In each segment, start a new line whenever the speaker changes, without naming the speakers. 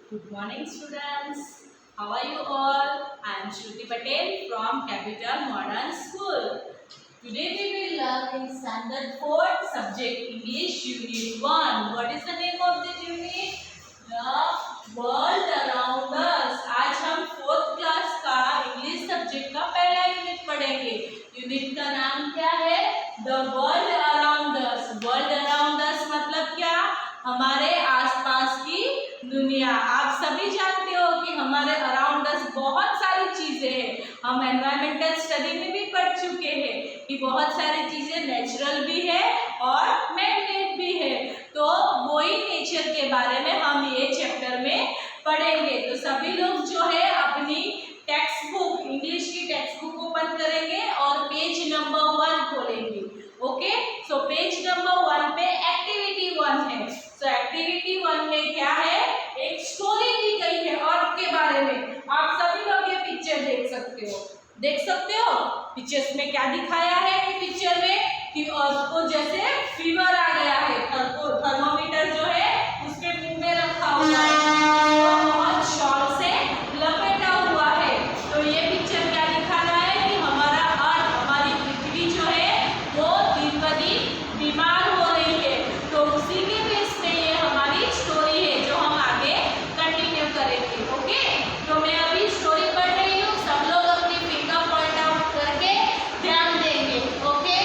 Good morning, students. How are you all? I am Shruti Patel from Capital Modern School. Today we will learn in Standard 4 subject English Unit 1. What is the name of this unit? The world around us. आज हम 4th class का English subject का पहला unit पढ़ेंगे. Unit का नाम क्या है? The world around us. World around us मतलब क्या? हमारे आसपास की दुनिया. आप सभी जानते हो कि हमारे अराउंड अस बहुत सारी चीजें हैं. हम एनवायरमेंटल स्टडी में भी पढ़ चुके हैं कि बहुत सारी चीजें नेचुरल भी है और मैन-मेड भी है. तो वही नेचर के बारे में हम ये चैप्टर में पढ़ेंगे. तो सभी लोग जो है अपनी टेक्स्ट बुक, इंग्लिश की टेक्स्ट बुक ओपन करेंगे और पेज नंबर 1 खोलेंगे. ओके, सो पेज नंबर 1 पे एक्टिविटी 1 है. सो एक्टिविटी 1 में क्या है? एक स्टोरी दी गई है अर्थ के बारे में. आप सभी लोग ये पिक्चर देख सकते हो. देख सकते हो पिक्चर्स में क्या दिखाया है? पिक्चर में कि अर्थ को जैसे फीवर आ गया है. थर्मोमीटर जो है उसके मुंह में रखा हुआ है और शॉल से लपेटा हुआ है. तो ये पिक्चर क्या दिखा रहा है कि हमारा अर्थ, हमारी पृथ्वी जो है वो दिन ब दिन बीमार हो रही है. तो उसी के बेस पे ये हमारी स्टोरी है जो हम आगे कंटिन्यू करेंगे. ओके, तो मैं अभी स्टोरी पढ़ रही हूँ. सब लोग अपनी फिंगर पॉइंट आउट करके ध्यान देंगे. ओके,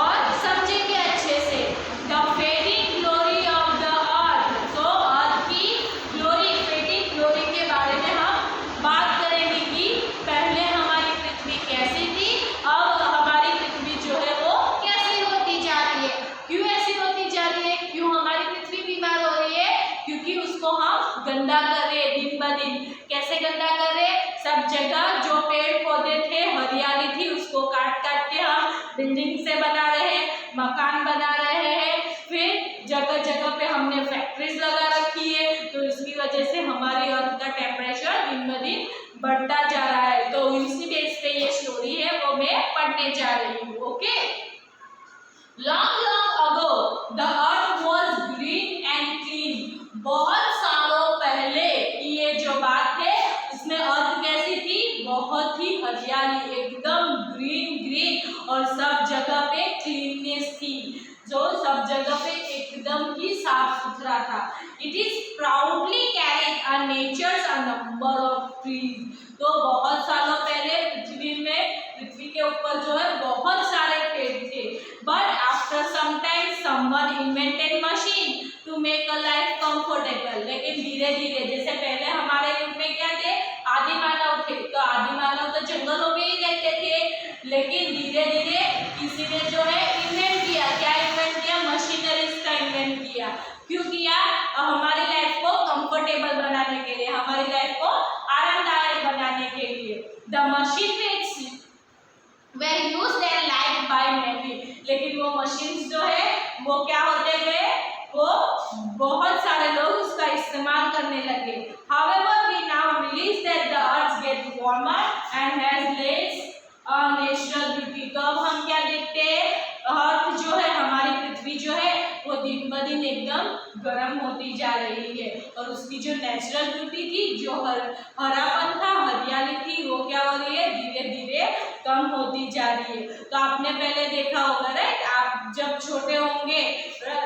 और समझेंगे अच्छे से. The fading glory of the अर्थ. तो अर्थ की ग्लोरी, फेडिंग ग्लोरी के बारे में हम बात करेंगे कि पहले हमारी पृथ्वी कैसी थी, अब हमारी पृथ्वी जो है वो कैसी होती जा रही है. क्यों ऐसी होती जा रही है? क्यों हमारी पृथ्वी बीमार हो रही है? क्योंकि उसको हम गंदा कर रहे हैं दिन ब दिन. कैसे गंदा कर रहे? सब जगह जो पेड़ पौधे थे, हरियाली थी, उसको काट काट के हम बिल्डिंग से बना रहे हैं, मकान बना रहे हैं. फिर जगह जगह पे हमने फैक्ट्रीज लगा रखी है. तो इसकी वजह से हमारी अर्थ का टेम्परेचर दिन ब दिन बढ़ता जा रहा है. तो इसी बेस पे ये स्टोरी है वो मैं पढ़ने जा रही हूँ. Okay, long ago the earth was green and clean. बहुत सालों पहले की ये जो बात है, इसमें अर्थ कैसी थी? बहुत ही हरियाली, एकदम ग्रीन ग्रीन, और सब जगह पे क्लीननेस थी. जो सब जगह पे एकदम ही साफ सुथरा था. It is proudly carrying a natures a number of trees. तो बहुत सालों पहले पृथ्वी के ऊपर जो है बहुत सारे पेड़ थे. But after some time someone invented machine to make a life comfortable. लेकिन धीरे धीरे, जैसे पहले हमारे युग में क्या थे? आदि मानव थे. तो आदि मानव तो जंगलों में ही रहते थे. लेकिन धीरे धीरे किसी ने जो है इन्वेंट किया. क्या इन्वेंट किया? मशीनरीज का इन्वेंट किया. क्यों किया? हमारी लाइफ को कंफर्टेबल बनाने के लिए, हमारी लाइफ को आरामदायक बनाने के लिए. The machineries were used and liked by many. लेकिन वो मशीन्स जो है वो क्या होते गए? वो बहुत सारे लोग उसका इस्तेमाल करने लगे. However, we now realize that the earth gets warmer and has less natural beauty. तो अब हम क्या देखते हैं? अर्थ जो है, हमारी पृथ्वी जो है वो दिन ब दिन एकदम गर्म होती जा रही है. और उसकी जो नेचुरल ब्यूटी थी, जो हरापन था, हरियाली थी, वो क्या हो रही है? धीरे धीरे कम होती जा रही है. तो आपने पहले देखा होगा, राइट? आप जब छोटे होंगे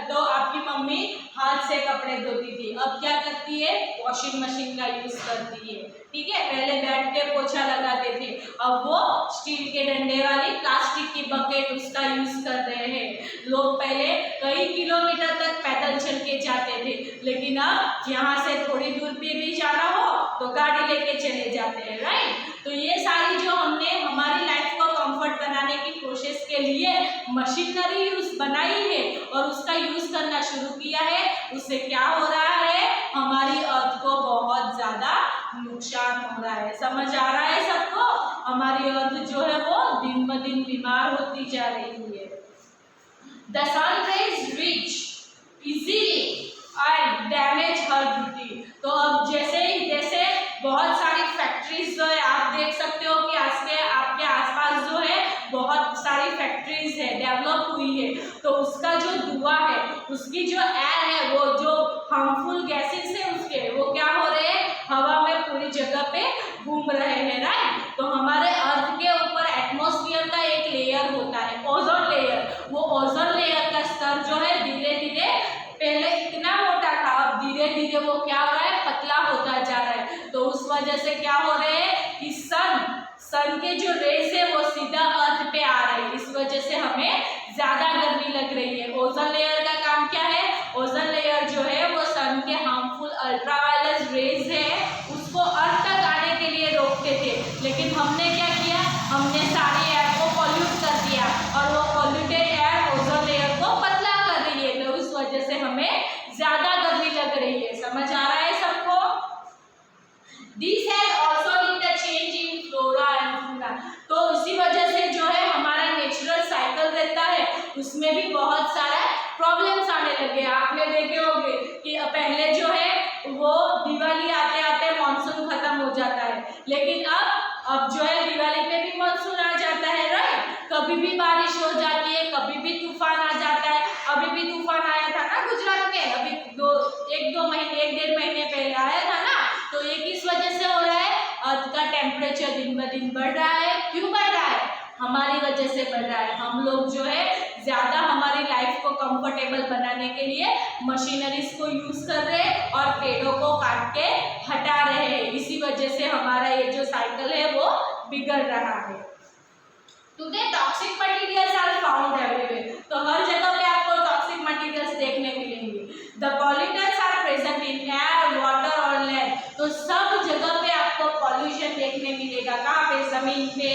तो आपकी मम्मी हाथ से कपड़े धोती थी. अब क्या करती है? वॉशिंग मशीन का यूज करती है. ठीक है, पहले बैठ के पोछा लगाते थे, अब वो स्टील के डंडे वाली प्लास्टिक की बकेट उसका यूज कर रहे हैं. लोग पहले कई किलोमीटर तक पैदल चल के जाते थे, लेकिन अब यहाँ से थोड़ी दूर पे भी जाना हो तो गाड़ी लेके चले जाते हैं, राइट? तो ये सारी जो हमने हमारी लाइफ को कंफर्ट बनाने की कोशिश के लिए मशीनरी यूज बनाई है और उसका यूज करना शुरू किया है, उससे क्या हो रहा है? हमारी अर्थ को बहुत ज्यादा नुकसान हो रहा है. समझ आ रहा है सबको? हमारी अर्थ जो है वो दिन ब दिन बीमार होती जा रही है. The sun rays reach easily and damage her beauty. तो अब जैसे बहुत सारी फैक्ट्रीज जो है, आप देख सकते हो कि आपके आसपास जो है बहुत सारी फैक्ट्रीज है, डेवलप हुई है. तो उसका जो धुआं है, उसकी जो एयर है, वो जो हार्मफुल गैसेस है उसके, वो क्या हो रहे हैं? घूम रहे हैं, राइट। तो हमारे अर्थ के ऊपर एटमॉस्फेयर का एक लेयर होता है, ओजोन लेयर। वो ओजोन लेयर का स्तर जो है धीरे धीरे, पहले इतना मोटा था, अब धीरे धीरे वो क्या हो रहा है, पतला होता जा रहा है। तो उस वजह से क्या हो रहे हैं कि सन के जो रेस है वो सीधा अर्थ पे आ रहे हैं, इस वजह से हमें ज्यादा गर्मी लग रही है। ओजोन लेयर का काम क्या है, ओजोन लेयर जो है वो सन के हार्मफुल अल्ट्रावायलेट रेज है उसको अर्थ तक आने के लिए रोकते थे, लेकिन हमने क्या किया, हमने सारी एयर को पॉल्यूट कर दिया और वो पॉल्यूटेड एयर ओजोन लेयर को पतला कर रही है, तो उस वजह से हमें ज्यादा गर्मी लग रही है। समझ आ रहा है सबको? This has also been the change in flora and fauna। तो इसी वजह से जो है हमारा नेचुरल साइकिल रहता है उसमें भी बहुत सारा प्रॉब्लम्स आने लगे। आपने देखे होंगे कि पहले जो है वो दिवाली आते आते मानसून खत्म हो जाता है, लेकिन अब जो है दिवाली पे भी मानसून आ जाता है, राइट। कभी भी बारिश हो जाती है, कभी भी तूफान आ जाता है। अभी भी तूफान आया था ना गुजरात में, अभी एक डेढ़ महीने पहले आया था ना। तो ये किस वजह से हो रहा है, अर्थ का टेम्परेचर दिन ब दिन बढ़ रहा है। क्यों बढ़ रहा है, हमारी वजह से बढ़ रहा है। हम लोग जो है ज्यादा हमारी लाइफ को कंफर्टेबल बनाने के लिए मशीनरीज को यूज कर रहे हैं और पेड़ों को काट के हटा रहे हैं, इसी वजह से हमारा ये जो साइकिल है वो बिगड़ रहा है। Today toxic materials are found everywhere. तो हर जगह पे आपको टॉक्सिक मटेरियल्स देखने मिलेंगे। The pollutants are present in air, water और लैंड। तो सब जगह पे आपको पॉल्यूशन देखने मिलेगा। कहाँ पे, जमीन पे,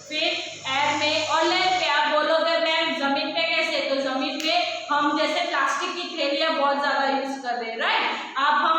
फिर एयर में और लैंड पे। आप बोलोगे मैम जमीन पे कैसे, तो जमीन पे हम जैसे प्लास्टिक की थैलियाँ बहुत ज्यादा यूज कर रहे हैं, राइट। अब हम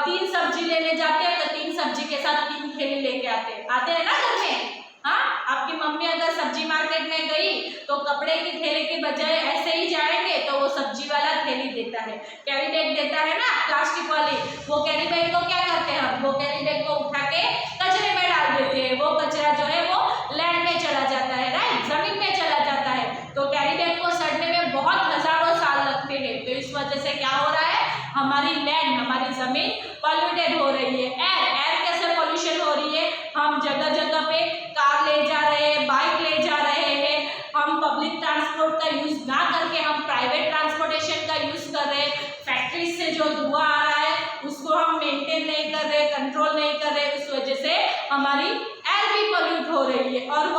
3 सब्जी लेने जाते हैं तो 3 सब्जी के साथ 3 थैली लेके आते हैं ना घर में। हाँ, आपकी मम्मी अगर सब्जी मार्केट में गई तो कपड़े की थैली के बजाय ऐसे ही जाएंगे तो वो सब्जी वाला थैली देता है, कैरी बैग देता है ना प्लास्टिक वाली। वो कैरी बैग को क्या करते हैं हम, वो कैरी बैग को उठा के कचरे में डाल देते हैं। वो कचरा जो है वो लैंड में चला जाता है, राइट, जमीन में चला जाता है। तो कैरी बैग को सड़ने में बहुत हजारों साल लगते हैं। तो इस वजह से क्या हो रहा है, हमारी लैंड, हमारी जमीन पॉल्यूटेड हो रही है। एयर कैसे पॉल्यूशन हो रही है, हम जगह जगह पे कार ले जा रहे हैं, बाइक ले जा रहे हैं, हम पब्लिक ट्रांसपोर्ट का यूज ना करके हम प्राइवेट ट्रांसपोर्टेशन का यूज कर रहे हैं। फैक्ट्री से जो धुआं आ रहा है उसको हम मेंटेन नहीं कर रहे, कंट्रोल नहीं कर रहे, उस वजह से हमारी एयर भी पॉल्यूट हो रही है। और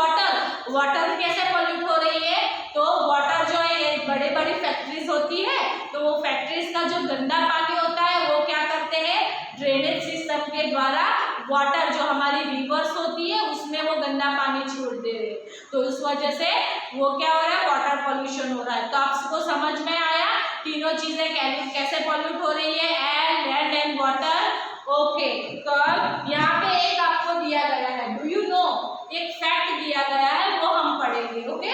वाटर कैसे पॉल्यूट हो रही है, तो वाटर जो है ये बड़े बड़ी फैक्ट्रीज होती है, तो वो फैक्ट्रीज का जो गंदा पानी होता है वो क्या करते हैं, ड्रेनेज सिस्टम के द्वारा वाटर जो हमारी रिवर्स होती है उसमें वो गंदा पानी छोड़ दे रहे हैं। तो उस वजह से वो क्या हो रहा है, वाटर पॉल्यूशन हो रहा है। तो आपको समझ में आया तीनों चीजें कैसे पॉल्यूट हो रही है, air, land and water. Okay, तो अब यहाँ पे एक आपको दिया गया है, डू यू नो, एक फैक्ट दिया गया है वो हम पढ़ेंगे। Okay,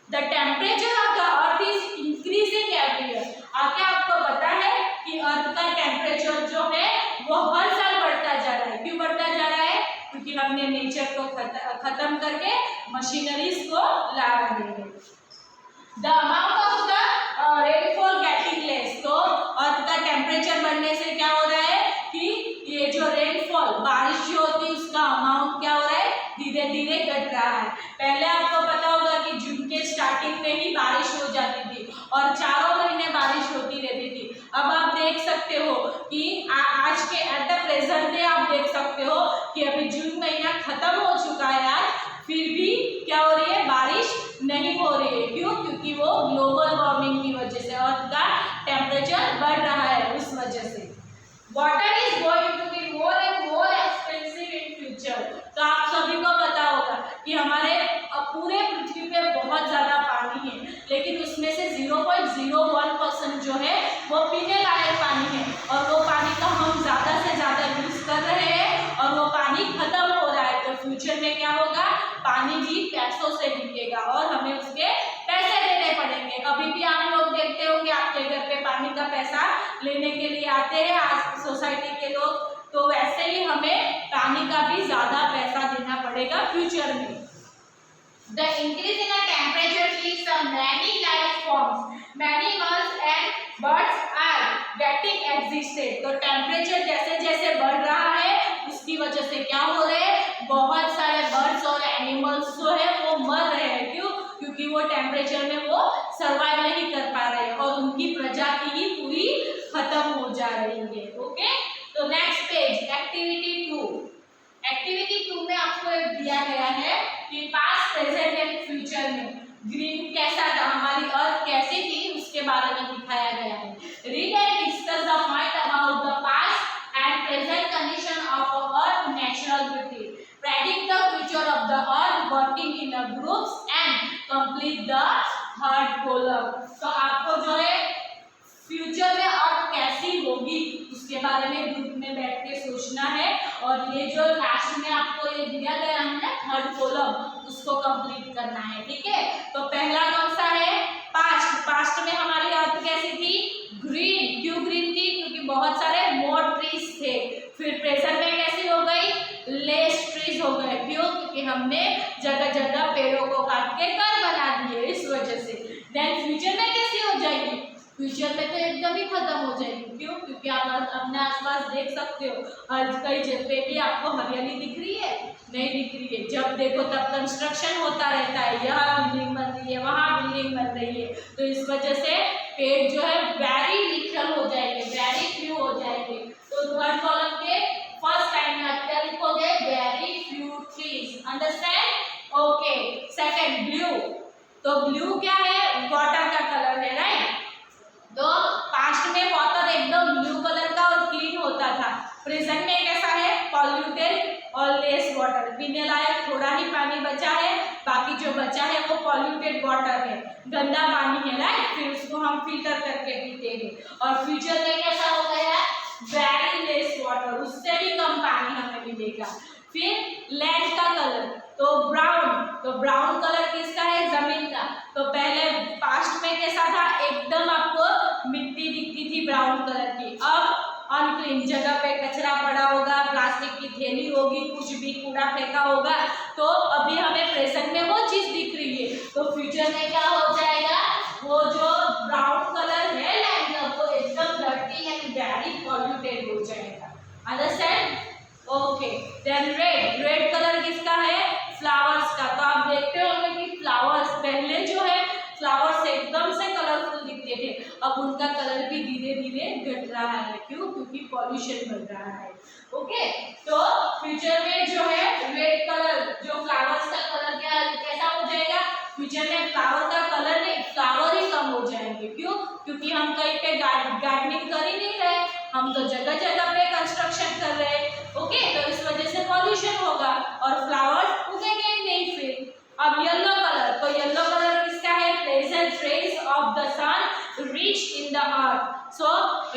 the temperature of the earth is increasing every year. आगे आपको पता है कि अर्थ का टेम्परेचर जो है वो हर साल बढ़ता जा रहा है। क्यों बढ़ता जा रहा है, क्योंकि हमने नेचर को खत्म करके मशीनरीज को ला रहे हैं। The amount of the rainfall getting less. तो अर्थ का टेम्परेचर बढ़ने से क्या हो रहा है कि ये जो रेनफॉल, बारिश जो होती है उसका अमाउंट क्या हो रहा है, धीरे धीरे घट रहा है। पहले आपको पता होगा कि जून के स्टार्टिंग में ही बारिश हो जाती थी और 4 महीने बारिश होती रहती थी। अब आप देख सकते हो कि आज के एट द प्रेजेंट डे आप देख सकते हो कि अभी जून महीना खत्म हो चुका है आज, फिर भी क्या हो रही है, बारिश नहीं हो रही है। क्यों, क्योंकि वो ग्लोबल वार्मिंग की वजह से अर्थ का टेम्परेचर बढ़ रहा है, उस वजह से। Water is going to be more and more expensive in future. तो आप सभी को पता होगा कि हमारे पूरे पृथ्वी पे बहुत ज्यादा पानी है, लेकिन उसमें से 0.01% जो है वो पीने लायक पानी है, और वो पानी का हम ज्यादा से ज्यादा यूज कर रहे हैं और वो पानी खत्म हो रहा है। तो फ्यूचर में क्या होगा, पानी भी पैसों से बिकेगा और हमें उसके पैसे देने पड़ेंगे। अभी भी आप लोग देखते होंगे आपके घर पे पानी का पैसा लेने के लिए आते हैं आज सोसाइटी के लोग, तो वैसे ही हमें पानी का भी ज्यादा पैसा देना पड़ेगा फ्यूचर में। The increase in the temperature leads to many life forms, many animals and birds are getting existed। तो टेम्परेचर जैसे जैसे बढ़ रहा है उसकी उसकी वजह से क्या हो रहे हैं, बहुत सारे बर्ड्स और एनिमल्स जो है वो मर रहे हैं। क्यों? क्योंकि वो टेम्परेचर में वो सर्वाइव नहीं कर पा रहे हैं और उनकी प्रजाति ही पूरी खत्म हो जा रही है। ओके, तो नेक्स्ट पेज एक्टिविटी 2। एक्टिविटी 2 में आपको एक दिया गया है कि पास्ट, प्रेजेंट एंड फ्यूचर में ग्रीन कैसा था, हमारी अर्थ कैसी थी, उसके बारे में दिखाया गया है। Read and discuss the point about the past and present condition of earth natural beauty, predict the future of the earth working in a groups and complete the third column. तो आपको जो है फ्यूचर में अर्थ कैसी होगी उसके बारे में ग्रुप में बैठ के सोचना है और ये जो लास्ट में आपको ये दिया गया है थर्ड कॉलम, उसको कंप्लीट करना है। ठीक है, तो पहला कौन सा है, पास्ट। पास्ट में हमारी अर्थ कैसी थी, ग्रीन। क्यों ग्रीन थी, क्योंकि बहुत सारे मोर ट्रीज थे। फिर प्रेजेंट में कैसी हो गई, लेस ट्रीज हो गए। क्यों, क्योंकि हमने जगह जगह पेड़ों को काट के घर बना दिए, इस वजह से। देन फ्यूचर में कैसी हो जाएगी, फ्यूचर में तो एकदम ही खत्म हो जाएगी। क्यों, क्योंकि आप अपने आसपास देख सकते हो हर कई जगह पे भी आपको हरियाली दिख रही है, नहीं दिख रही है। जब देखो तब कंस्ट्रक्शन होता रहता है, यहाँ बिल्डिंग बन रही है, वहाँ बिल्डिंग बन रही है, तो इस वजह से पेड़ जो है वेरी लिटल हो जाएंगे, वेरी फ्यू हो जाएंगे। तो थर्ड कॉलम के फर्स्ट लाइन में आप क्या लिखोगे, very few trees. Understand? Okay, second blue. तो ब्लू क्या है, वाटर का कलर है, राइट। तो पास्ट में वाटर एकदम ब्लू कलर का और क्लीन होता था। प्रेजेंट में कैसा है, पॉल्यूटेड और लेस वाटर, पीने लायक थोड़ा ही पानी बचा है, बाकी जो बचा है वो पॉल्यूटेड वाटर है, गंदा पानी है, राइट। फिर उसको हम फिल्टर करके पीते हैं। और फ्यूचर में कैसा हो गया, वेरी लेस वाटर, उससे भी कम पानी हमें मिलेगा। फिर लैंड का कलर, तो ब्राउन। तो ब्राउन कलर किसका है, जमीन का। तो पहले पास्ट में कैसा था, एकदम आपको मिट्टी दिखती थी ब्राउन कलर की। अब अनक्लीन, जगह पे कचरा पड़ा होगा, प्लास्टिक की थैली होगी, कुछ भी कूड़ा फेंका होगा, तो अभी हमें प्रेजेंट में वो चीज दिख रही है। तो फ्यूचर में क्या हो जाएगा, वो जो ब्राउन कलर है लैंड का, वो एकदम डर्टी एंड वेरी पॉल्यूटेड हो जाएगा। Understand? Okay, then red. Red colour किसका है, फ्लावर्स का। तो आप देखते होंगे कि फ्लावर्स पहले जो है फ्लावर्स एकदम से कलरफुल दिखते थे, अब उनका कलर भी धीरे धीरे घट रहा है। क्यों, क्योंकि पॉल्यूशन बढ़ रहा है। ओके, तो फ्यूचर में जो है रेड कलर, जो फ्लावर्स का कलर कैसा हो जाएगा, फ्यूचर में फ्लावर का कलर नहीं, फ्लावर ही कम हो जाएंगे। क्यों, क्योंकि हम कहीं पे गार्डनिंग कर ही नहीं रहे, हम तो जगह जगह पे कंस्ट्रक्शन कर रहे हैं। ओके, तो इस वजह से पॉल्यूशन होगा और फ्लावर्स उगेंगे नहीं। फिर अब येलो कलर। तो येलो कलर किसका है, pleasant rays of the sun reach in the earth. So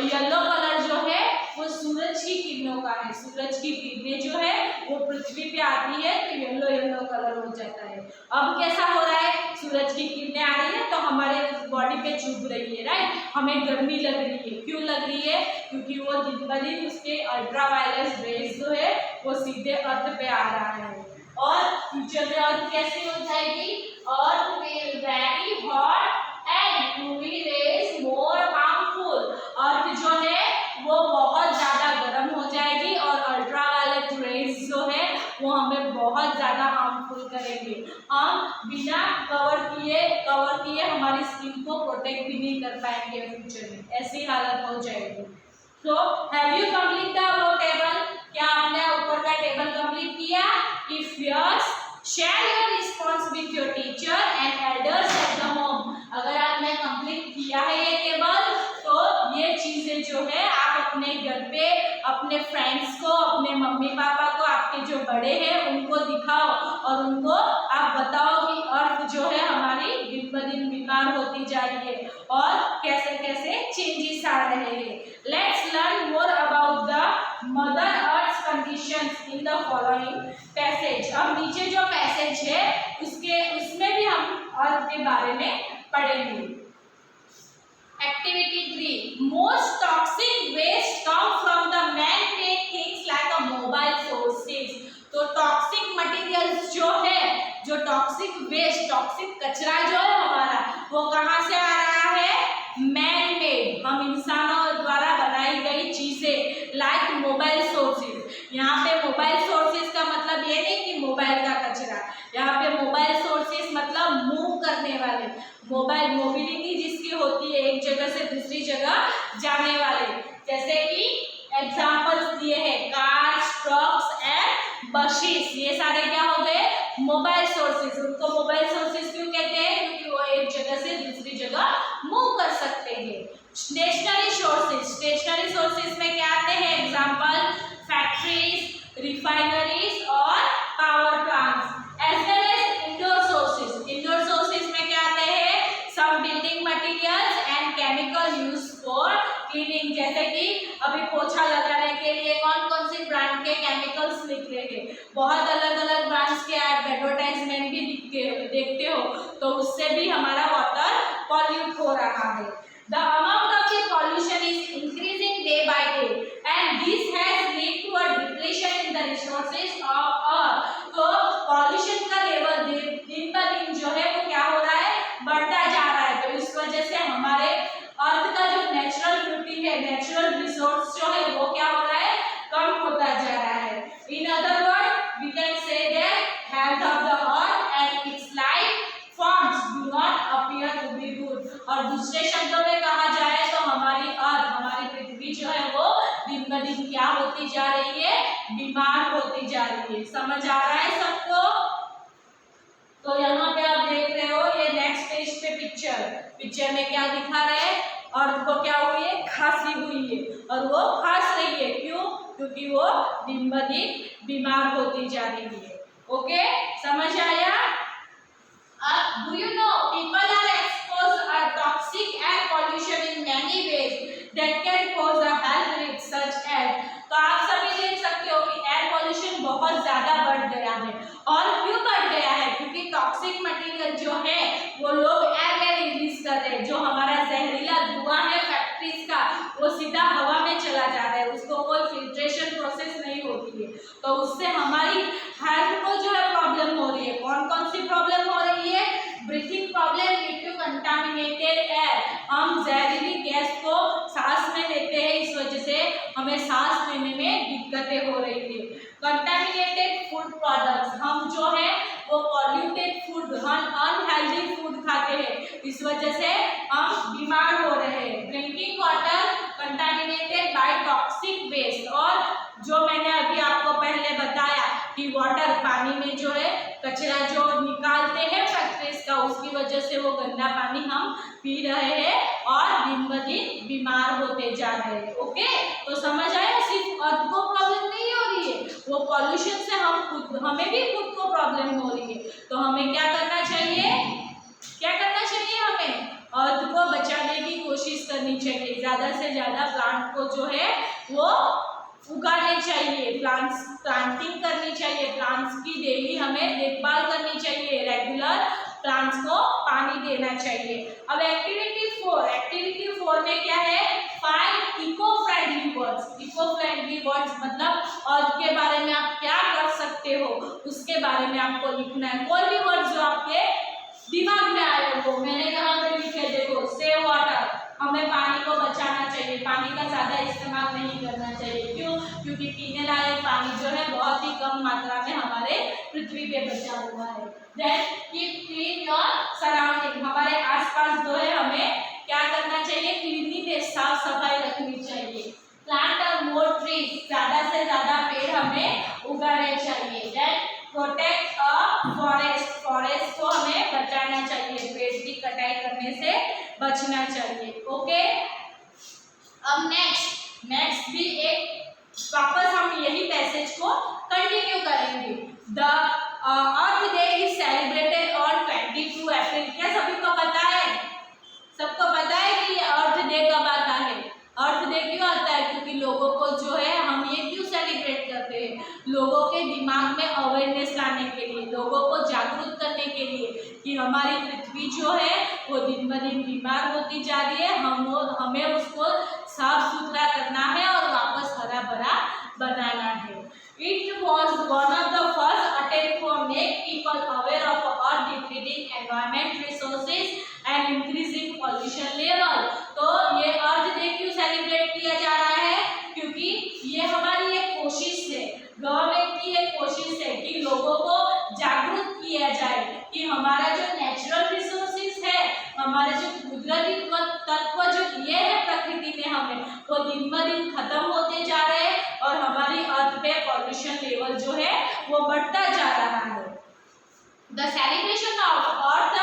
yellow colour जो है वो सूरज की किरणों का है। सूरज की किरणें जो है वो पृथ्वी पे आती है तो येलो येलो कलर हो जाता है। अब कैसा हो रहा है, सूरज की किरणें आ रही है तो हमारे बॉडी पे चुभ रही है, राइट। हमें गर्मी लग रही है। क्यों लग रही है, क्योंकि वो दिन ब दिन उसके अल्ट्रावायलेट रेज जो है वो सीधे अर्थ पे आ रहा है। और फ्यूचर में अर्थ कैसी हो जाएगी, earth will very hot and UV rays more harmful. Earth जो है वो बहुत ज्यादा गर्म हो जाएगी और अल्ट्रावायलेट रेज जो है वो हमें बहुत ज्यादा हार्मफुल करेंगे। हम बिना कवर किए हमारी स्किन को प्रोटेक्ट भी नहीं कर पाएंगे फ्यूचर में, ऐसी हालत हो जाएगी। So, have you complete the above table? क्या आपने ऊपर का टेबल कंप्लीट किया? If yes, share your response with your teacher and elders at the home. अगर आपने कंप्लीट किया है ये टेबल तो ये चीजें जो है आप अपने घर पे अपने फ्रेंड्स को, अपने मम्मी पापा को, आपके जो बड़े हैं उनको दिखाओ और उनको आप बताओ कि अर्थ जो है हमारी दिन ब दिन बीमार होती जा रही है और कैसे कैसे चेंजेस आ रहे हैं। Let's learn more about the Mother Earth's conditions in the following passage. अब नीचे जो पैसेज है उसमें भी हम अर्थ के बारे में पढ़ेंगे। Activity 3. Most toxic waste come from the man-made things like a mobile sources. तो टॉक्सिक मटेरियल्स जो है, जो टॉक्सिक वेस्ट, टॉक्सिक कचरा जो है हमारा, वो कहाँ से आ रहा है, मैन मेड, हम इंसानों द्वारा बनाई गई चीजें, लाइक मोबाइल सोर्सेज। यहाँ पे मोबाइल जैसे कि एग्जाम्पल्स दिए हैं कार्स, ट्रक्स एंड बसेस, ये सारे क्या हो गए मोबाइल सोर्सेज। उनको मोबाइल सोर्सेज क्यों कहते हैं? क्योंकि वो एक जगह से दूसरी जगह मूव कर सकते हैं। स्टेशनरी सोर्सेज, स्टेशनरी सोर्सेज में क्या आते हैं एग्जाम्पल फैक्ट्रीज, रिफाइनरीज और power plants. As well as indoor sources, indoor sources में क्या आते हैं some building materials and chemical use for cleaning. जैसे कि अभी पोछा लगाने के लिए कौन कौन सी ब्रांड के केमिकल्स लिख रहे हैं, बहुत अलग अलग ब्रांड्स के एडवर्टाइजमेंट भी देखते हो, तो उससे भी हमारा वाटर पॉल्यूट हो रहा है। The amount of the pollution is increasing day by day and this has led to a depletion in the resources of earth। तो pollution का लेवल दिन ब दिन जो है वो क्या हो रहा है बढ़ता जा रहा है। तो इस वजह से हमारे अर्थ का जो नेचुरल ब्यूटी है, नेचुरल रिसोर्स जो है वो क्या हो रहा है कम होता जा रहा है। In other word we can say that health of the earth and its life forms do not appear to be good. और दूसरे शब्दों में कहा जाए तो हमारी अर्थ, हमारी पृथ्वी जो है वो दिन ब दिन क्या होती जा रही है बीमार होती जा रही है। समझ आ रहा है सबको? तो यहाँ पे आप देख रहे हो ये नेक्स्ट पेज पे पिक्चर में क्या दिखा रहे हैं अर्थ को क्या हुई है खांसी हुई है और वो खांस रही है। क्यों? क्योंकि वो दिन ब दिन बीमार होती जा रही है। ओके समझ आया? Do you know people are exposed to toxic air pollution in many ways that can cause a health risk such as। तो आप सभी देख सकते हो कि एयर पॉल्यूशन बहुत ज्यादा बढ़ गया है। और क्यों बढ़ गया है? क्योंकि टॉक्सिक मटेरियल जो है वो लोग एयर में रिलीज कर रहे हैं। जो हमारा जहरीला धुआं है फैक्ट्रीज का वो सीधा हवा में चला जा रहा है, उसको कोई फिल्ट्रेशन प्रोसेस नहीं होती है, तो उससे हमारी हेल्थ को जो है प्रॉब्लम हो रही है। कौन कौन सी प्रॉब्लम हो रही है? Breathing problem due to contaminated air. हम जहरीली गैस को सांस में लेते हैं, इस वजह से हमें सांस लेने में दिक्कतें हो रही है। कंटामिनेटेड फूड प्रोडक्ट्स, हम जो है वो पॉल्यूटेड फूड, हम अनहेल्दी फूड खाते हैं, इस वजह से हम बीमार हो रहे हैं। Drinking water contaminated by toxic waste. और जो मैंने अभी आपको पहले बताया कि वाटर पानी में जो है कचरा जो निकालते हैं फैक्ट्रीज का, उसकी वजह से वो गंदा पानी हम पी रहे हैं और दिन ब दिन बीमार होते जा रहे हैं। ओके तो समझ आया? सिर्फ अर्थ को प्रॉब्लम नहीं हो रही है, वो पॉल्यूशन से हमें भी खुद को प्रॉब्लम हो रही है। तो हमें क्या करना चाहिए? क्या करना चाहिए? हमें अर्थ को बचाने की कोशिश करनी चाहिए। ज्यादा से ज्यादा प्लांट को जो है वो उगाने चाहिए, प्लांटिंग करनी चाहिए, प्लांट्स की डेली हमें देखभाल करनी चाहिए, रेगुलर प्लांट्स को पानी देना चाहिए। अब एक्टिविटी 4 में क्या है? Find eco friendly words. Eco friendly words मतलब अर्थ के बारे में आप क्या कर सकते हो उसके बारे में आपको लिखना है। कोई भी वर्ड जो आपके दिमाग में आए हो, मैंने यहाँ पे लिखे देखो सेव वाटर, हमें पानी को बचाना चाहिए, पानी का ज्यादा इस्तेमाल नहीं करना चाहिए। क्यों? क्योंकि पीने लायक पानी जो है बहुत ही कम मात्रा में हमारे पृथ्वी पे बचा हुआ है। Then keep clean your surrounding, हमारे आसपास जो है हमें क्या करना चाहिए? क्लीनलीनेस, साफ सफाई रखनी चाहिए। प्लांट मोर ट्रीज, ज्यादा से ज्यादा पेड़ हमें उगाने चाहिए। Then protect a forest, forest को हमें बचाना चाहिए, पेड़ की कटाई करने से बचना चाहिए। ओके अब नेक्स्ट भी एक वापस हम यही पैसेज को कंटिन्यू करेंगे। The earth day is celebrated on 22 अप्रैल। क्या सभी को पता है? सबको पता है कि ये अर्थ डे कब आता है? अर्थ डे क्यों आता है? क्योंकि लोगों को जो है हम ये क्यों सेलिब्रेट करते हैं? लोगों के दिमाग में अवेयरनेस लाने के लिए, लोगों को जागरूक करने के लिए कि हमारी पृथ्वी जो है वो दिन ब दिन बीमार होती जा रही है, हमें उसको साफ सुथरा करना है और वापस हरा भरा बनाना है। It was one of the first attempts to make people aware of earth depleting environment resources and increasing pollution level। तो ये अर्थ डे क्यों सेलिब्रेट किया जा रहा है? क्योंकि ये हमारी एक कोशिश है, गवर्नमेंट की एक कोशिश है कि लोगों को जागरूक किया जाए कि हमारा जो नेचुरल रिसोर्सेज है, हमारे जो कुदरती तत्व जो ये है प्रकृति दिन ब दिन खत्म होते जा रहे हैं और हमारी अर्थ पे पॉल्यूशन लेवल जो है वो बढ़ता जा रहा है। The celebration of Earth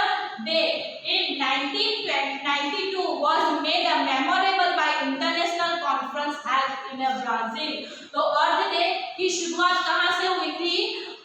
Day in 1992 was made a memorable by international conference held in Brazil। तो अर्थ डे की शुरुआत कहाँ से हुई थी?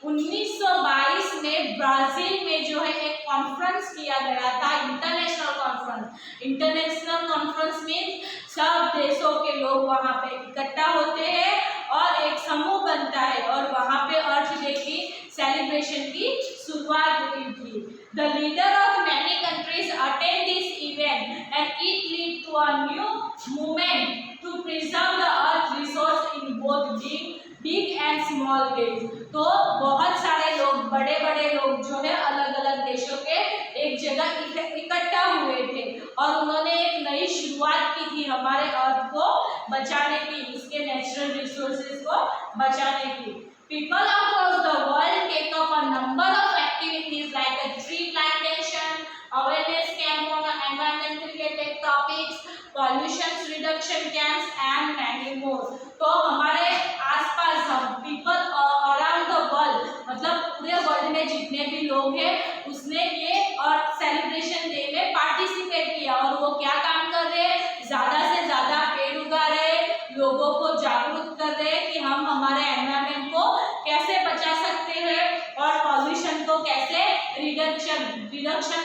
1922 में ब्राजील में जो है एक कॉन्फ्रेंस किया गया था, इंटरनेशनल कॉन्फ्रेंस। इंटरनेशनल कॉन्फ्रेंस में सब देशों के लोग वहां पे इकट्ठा होते हैं और एक समूह बनता है और वहां पे अर्थ डे की सेलिब्रेशन की शुरुआत हुई थी। The leader of many countries attend this event and it lead to a new movement to preserve the earth resource in both big and small ways। तो बहुत सारे लोग, बड़े बड़े लोग जो है अलग अलग देशों के एक जगह इकट्ठा हुए थे और उन्होंने एक नई शुरुआत की थी हमारे अर्थ को बचाने की, उसके नेचुरल रिसोर्सेज को बचाने की। People across the world take up a number of activities like a tree plantation, awareness camp on environmental related topics, pollution reduction camps and many more। तो हमारे आसपास हम people around the world, मतलब पूरे world में जितने भी लोग हैं उसने ये अर्थ सेलिब्रेशन डे में पार्टिसिपेट किया और वो क्या काम कर रहे हैं? ज्यादा से ज्यादा पेड़ उगा रहे, लोगों को जागरूक कर रहे कि हम हमारे एनवायरनमेंट को कैसे बचा सकते हैं और पॉल्यूशन को कैसे रिडक्शन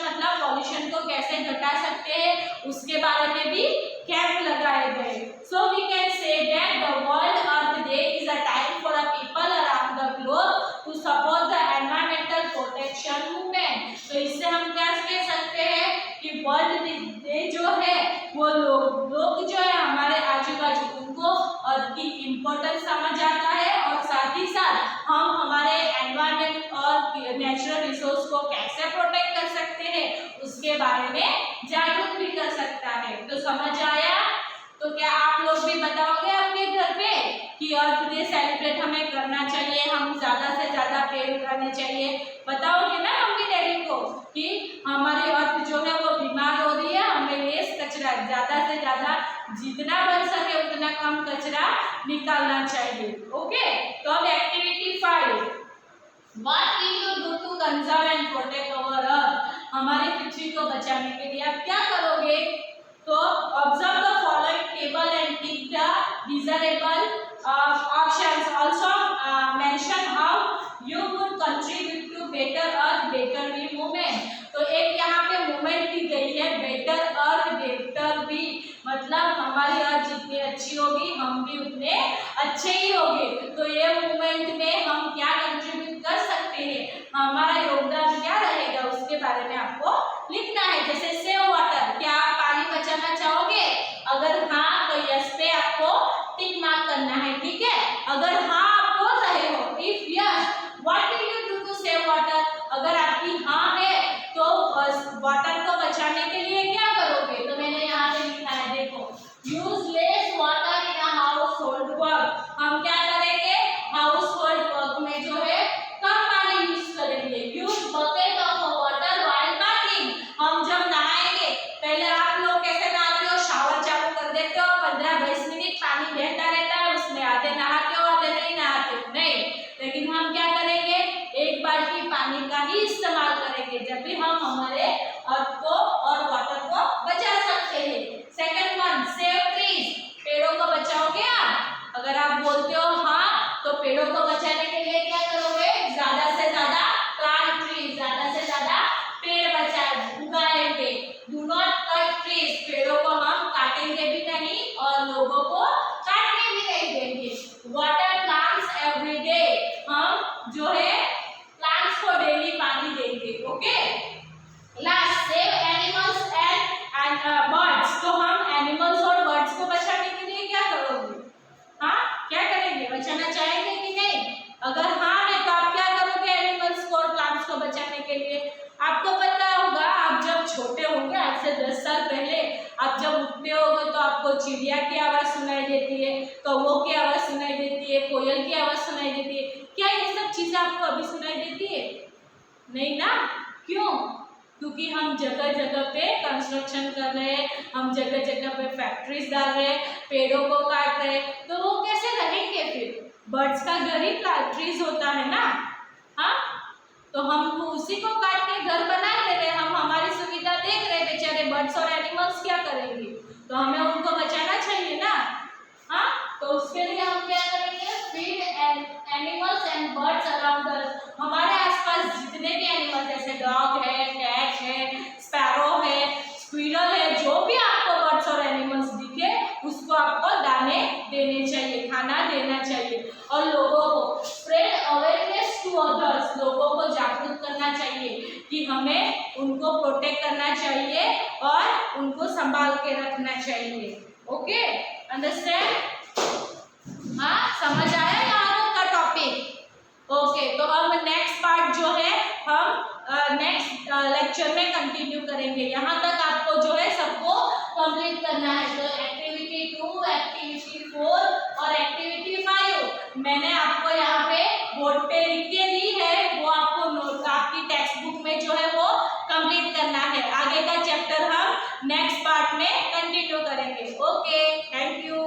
मतलब पॉल्यूशन को कैसे घटा सकते हैं, उसके बारे में भी कैंप लगाए गए। So we can say that the world earth day is a time for a people around the globe to support the environmental protection movement. तो इससे हम क्या कह सकते हैं कि वर्ल्ड डे जो है वो लोग जो है हमारे आजू बाजू उनको अर्थ की इम्पोर्टेंस समझ आता है और साथ ही साथ हम हमारे एनवायरमेंट और नेचुरल रिसोर्स को कैसे प्रोटेक्ट कर सकते हैं उसके बारे में जागरूक भी कर सकता है। तो समझ आया? तो क्या आप लोग भी बताओगे अपने घर पे कि अर्थ डे सेलिब्रेट हमें करना चाहिए, हम ज्यादा से ज्यादा पेड़ उगाने चाहिए? बताओगे ना मम्मी डैडी को कि हमारी अर्थ जो है वो बीमार हो रही है, हमें वेस्ट कचरा ज्यादा से ज्यादा जितना बन सके उतना कम कचरा निकालना चाहिए। ओके, तो अब activity 5, What will you do to conserve and protect our earth? हमारी पृथ्वी को बचाने के लिए आप क्या करोगे? तो observe the following table and tick the desirable options, also mention how you would contribute to better earth better we movement. तो एक यहाँ पे मूवमेंट दी गई है, बेटर अर्थ बेटर वी, मतलब हमारी अर्थ जितनी अच्छी होगी हम भी उतने अच्छे ही होंगे। तो ये मूवमेंट में हम क्या कंट्रीब्यूट कर सकते हैं, हमारा योगदान क्या रहेगा उसके बारे में आपको लिखना है। जैसे सेव वाटर, क्या आप पानी बचाना चाहोगे? अगर हाँ तो यस पे आपको टिक मार्क करना है, ठीक है? अगर हाँ आप बोल रहे हो, if yes what will you do to save water, अगर आपकी हाँ है तो वाटर को बचाने के लिए क्या करोगे? तो मैंने यहाँ पे लिखा है, देखो, use less water in a house hold work. हम क्या करेंगे? हाउस होल्ड वर्क में जो है कम पानी यूज करेंगे। Use bucket of water while bathing, हम जब नहाएंगे, पहले आप लोग कैसे नहाते हो? शावर चालू कर देते हो, 15-20 मिनट पानी बहता रहता है, उसमें आधे नहाते हो आधे नहीं नहाते हो, नहीं। लेकिन हम क्या करेंगे? एक बाल्टी पानी का ही इस्तेमाल करेंगे जब भी हम हमारे अर्थ को और वाटर को बचा सकते हैं। सेकंड वन, सेव ट्रीज, पेड़ों को बचाओगे आप? अगर आप बोलते हो हाँ तो पेड़ों को बचाने के लिए क्या करोगे? ज्यादा से ज्यादा प्लांट ट्रीज, ज्यादा से ज्यादा पेड़ उगाएंगे। डू नॉट कट ट्रीज, पेड़ों को हम काटेंगे भी नहीं और लोगों को काटने भी नहीं देंगे। वाटर प्लांट्स एवरी डे, हम जो है प्लांट्स को डेली पानी देंगे। Okay, last, save animals and birds, तो हम एनिमल्स और बर्ड्स को बचाने के लिए क्या करोगे? हाँ, क्या करेंगे? बचाना चाहेंगे कि नहीं? अगर हाँ है तो आप क्या करोगे एनिमल्स को और प्लांट्स को बचाने के लिए? आपको पता होगा, आप जब छोटे होंगे, आज से 10 साल पहले आप जब उठते होगे तो आपको चिड़िया की आवाज सुनाई देती है, कौवों की आवाज सुनाई देती है, कोयल की आवाज सुनाई देती है। क्या ये सब चीजें आपको अभी सुनाई देती है? नहीं ना? क्यों? क्योंकि हम जगह जगह पे कंस्ट्रक्शन कर रहे हैं, हम जगह जगह पे फैक्ट्रीज डाल रहे हैं, पेड़ों को काट रहे हैं, तो वो कैसे रहेंगे फिर? बर्ड्स का घर ही ट्रीज होता है ना। हाँ, तो हम उसी को काट के घर बना ले रहे, हम हमारी सुविधा देख रहे, बेचारे बर्ड्स और एनिमल्स क्या करेंगे? तो हमें उनको बचाना चाहिए ना। हाँ, तो उसके लिए हम क्या करेंगे? Feed animals and birds around us. हमारे आसपास जितने भी एनिमल जैसे डॉग है, कैट है, स्पैरो है, स्क्विरल है, जो भी आपको बर्ड्स और एनिमल्स दिखे उसको आपको दाने देने चाहिए, खाना देना चाहिए। और लोगों को स्प्रेड अवेयरनेस टू अदर्स, लोगों को जागरूक करना चाहिए कि हमें उनको प्रोटेक्ट करना चाहिए और उनको संभाल के रखना चाहिए। Okay, understand? हाँ, समझ आया यहाँ का टॉपिक? ओके, तो अब नेक्स्ट पार्ट जो है हम नेक्स्ट लेक्चर में कंटिन्यू करेंगे। यहाँ तक आपको जो है सबको कंप्लीट करना है। तो एक्टिविटी 2, एक्टिविटी 4 और एक्टिविटी 5 मैंने आपको यहाँ पे बोर्ड पे लिख के दी है, वो आपको नोट आपकी टेक्स्ट बुक में जो है वो कंप्लीट करना है। आगे का चैप्टर हम नेक्स्ट पार्ट में कंटिन्यू करेंगे। Okay, thank you.